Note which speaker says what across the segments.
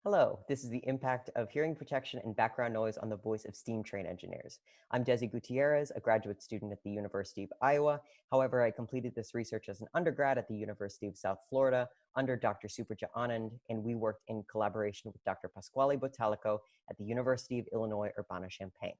Speaker 1: Hello, this is the impact of hearing protection and background noise on the voice of steam train engineers. I'm Desi Gutierrez, a graduate student at the University of Iowa. However, I completed this research as an undergrad at the University of South Florida under Dr. Supraja Anand, and we worked in collaboration with Dr. Pasquale Bottalico at the University of Illinois Urbana-Champaign.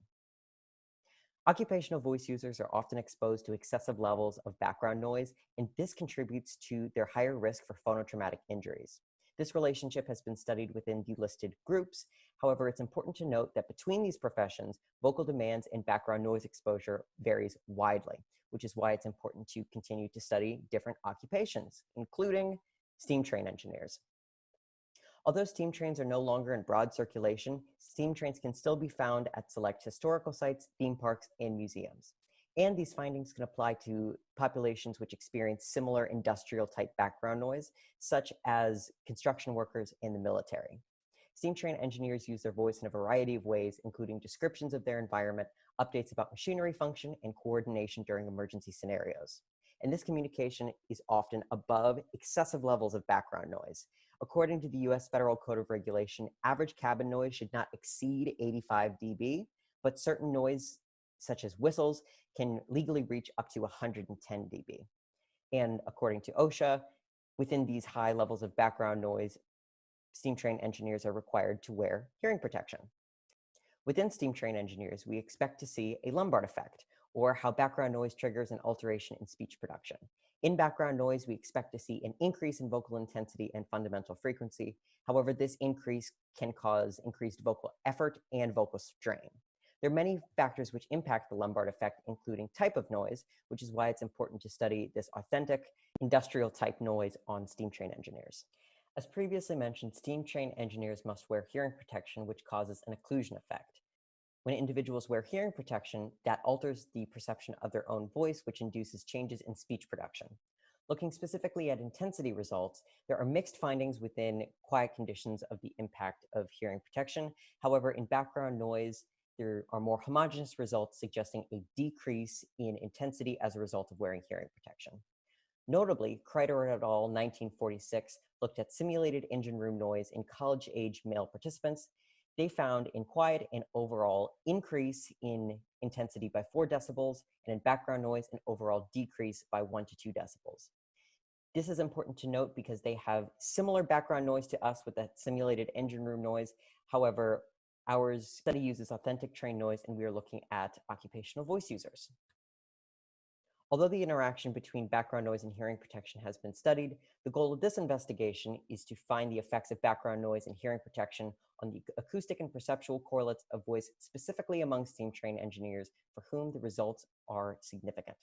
Speaker 1: Occupational voice users are often exposed to excessive levels of background noise, and this contributes to their higher risk for phonotraumatic injuries. This relationship has been studied within the listed groups. However, it's important to note that between these professions, vocal demands and background noise exposure varies widely, which is why it's important to continue to study different occupations, including steam train engineers. Although steam trains are no longer in broad circulation, steam trains can still be found at select historical sites, theme parks, and museums. And these findings can apply to populations which experience similar industrial type background noise, such as construction workers and the military. Steam train engineers use their voice in a variety of ways, including descriptions of their environment, updates about machinery function, and coordination during emergency scenarios. And this communication is often above excessive levels of background noise. According to the US Federal Code of Regulation, average cabin noise should not exceed 85 dB, but certain noise, such as whistles, can legally reach up to 110 dB. And according to OSHA, within these high levels of background noise, steam train engineers are required to wear hearing protection. Within steam train engineers, we expect to see a Lombard effect, or how background noise triggers an alteration in speech production. In background noise, we expect to see an increase in vocal intensity and fundamental frequency. However, this increase can cause increased vocal effort and vocal strain. There are many factors which impact the Lombard effect, including type of noise, which is why it's important to study this authentic industrial type noise on steam train engineers. As previously mentioned, steam train engineers must wear hearing protection, which causes an occlusion effect. When individuals wear hearing protection, that alters the perception of their own voice, which induces changes in speech production. Looking specifically at intensity results, there are mixed findings within quiet conditions of the impact of hearing protection. However, in background noise, there are more homogeneous results suggesting a decrease in intensity as a result of wearing hearing protection. Notably, Kreider et al. 1946 looked at simulated engine room noise in college-age male participants. They found in quiet and overall increase in intensity by 4 decibels, and in background noise, an overall decrease by 1 to 2 decibels. This is important to note because they have similar background noise to us with that simulated engine room noise. However, our study uses authentic train noise, and we are looking at occupational voice users. Although the interaction between background noise and hearing protection has been studied, the goal of this investigation is to find the effects of background noise and hearing protection on the acoustic and perceptual correlates of voice, specifically among steam train engineers, for whom the results are significant.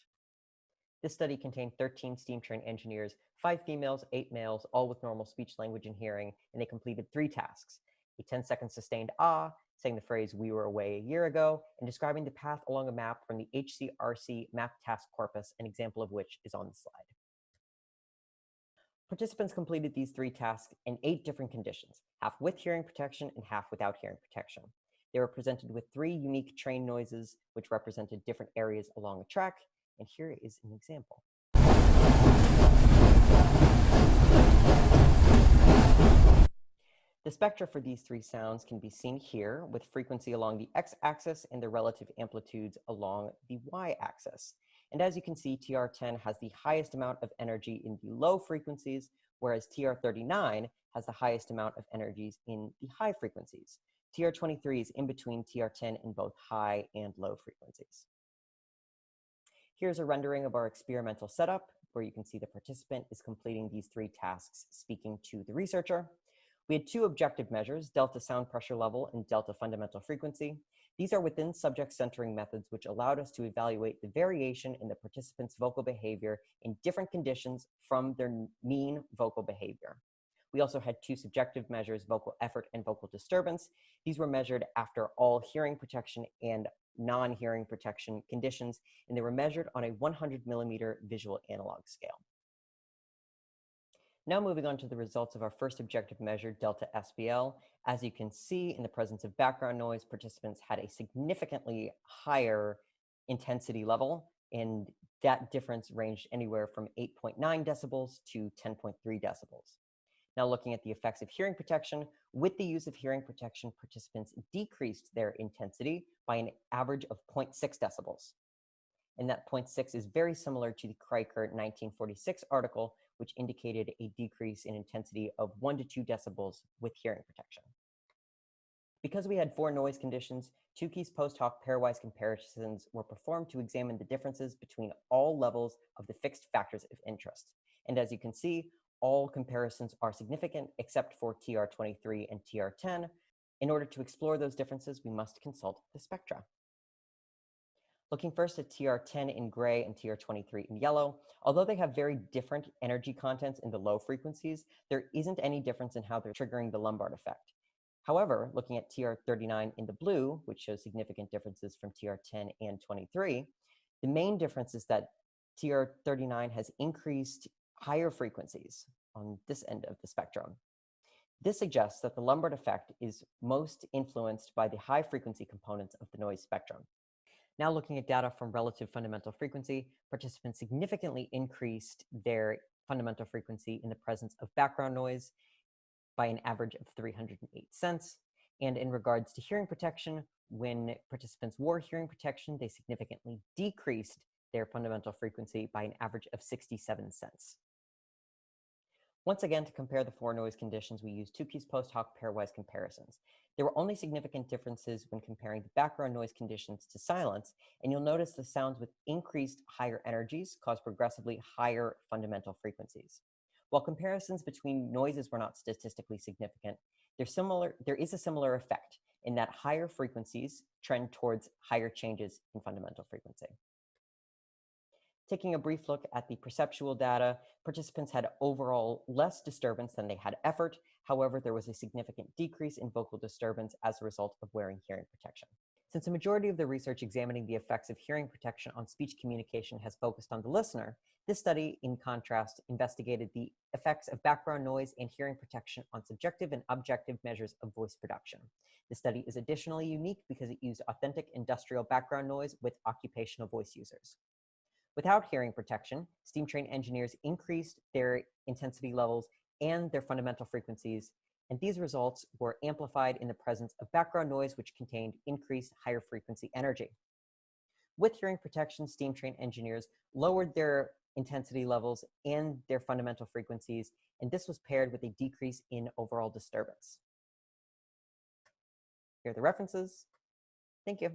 Speaker 1: This study contained 13 steam train engineers, 5 females, 8 males, all with normal speech, language, and hearing, and they completed 3 tasks: a 10-second sustained ah, saying the phrase "we were away a year ago," and describing the path along a map from the HCRC map task corpus, an example of which is on the slide. Participants completed these 3 tasks in 8 different conditions, half with hearing protection and half without hearing protection. They were presented with 3 unique train noises, which represented different areas along a track, and here is an example. The spectra for these 3 sounds can be seen here, with frequency along the x-axis and the relative amplitudes along the y-axis. And as you can see, TR10 has the highest amount of energy in the low frequencies, whereas TR39 has the highest amount of energies in the high frequencies. TR23 is in between TR10 in both high and low frequencies. Here's a rendering of our experimental setup, where you can see the participant is completing these 3 tasks, speaking to the researcher. We had 2 objective measures, delta sound pressure level and delta fundamental frequency. These are within subject centering methods, which allowed us to evaluate the variation in the participants' vocal behavior in different conditions from their mean vocal behavior. We also had 2 subjective measures, vocal effort and vocal disturbance. These were measured after all hearing protection and non-hearing protection conditions, and they were measured on a 100 millimeter visual analog scale. Now moving on to the results of our first objective measure, delta SPL. As you can see, in the presence of background noise, participants had a significantly higher intensity level, and that difference ranged anywhere from 8.9 decibels to 10.3 decibels. Now looking at the effects of hearing protection, with the use of hearing protection, participants decreased their intensity by an average of 0.6 decibels. And that 0.6 is very similar to the Kriker 1946 article, which indicated a decrease in intensity of 1 to 2 decibels with hearing protection. Because we had 4 noise conditions, Tukey's post hoc pairwise comparisons were performed to examine the differences between all levels of the fixed factors of interest. And as you can see, all comparisons are significant except for TR23 and TR10. In order to explore those differences, we must consult the spectra. Looking first at TR10 in gray and TR23 in yellow, although they have very different energy contents in the low frequencies, there isn't any difference in how they're triggering the Lombard effect. However, looking at TR39 in the blue, which shows significant differences from TR10 and 23, the main difference is that TR39 has increased higher frequencies on this end of the spectrum. This suggests that the Lombard effect is most influenced by the high frequency components of the noise spectrum. Now looking at data from relative fundamental frequency, participants significantly increased their fundamental frequency in the presence of background noise by an average of 308 cents. And in regards to hearing protection, when participants wore hearing protection, they significantly decreased their fundamental frequency by an average of 67 cents. Once again, to compare the 4 noise conditions, we used Tukey's post hoc pairwise comparisons. There were only significant differences when comparing the background noise conditions to silence, and you'll notice the sounds with increased higher energies cause progressively higher fundamental frequencies. While comparisons between noises were not statistically significant, there is a similar effect in that higher frequencies trend towards higher changes in fundamental frequency. Taking a brief look at the perceptual data, participants had overall less disturbance than they had effort. However, there was a significant decrease in vocal disturbance as a result of wearing hearing protection. Since a majority of the research examining the effects of hearing protection on speech communication has focused on the listener, this study, in contrast, investigated the effects of background noise and hearing protection on subjective and objective measures of voice production. The study is additionally unique because it used authentic industrial background noise with occupational voice users. Without hearing protection, steam train engineers increased their intensity levels and their fundamental frequencies, and these results were amplified in the presence of background noise, which contained increased higher frequency energy. With hearing protection, steam train engineers lowered their intensity levels and their fundamental frequencies, and this was paired with a decrease in overall disturbance. Here are the references. Thank you.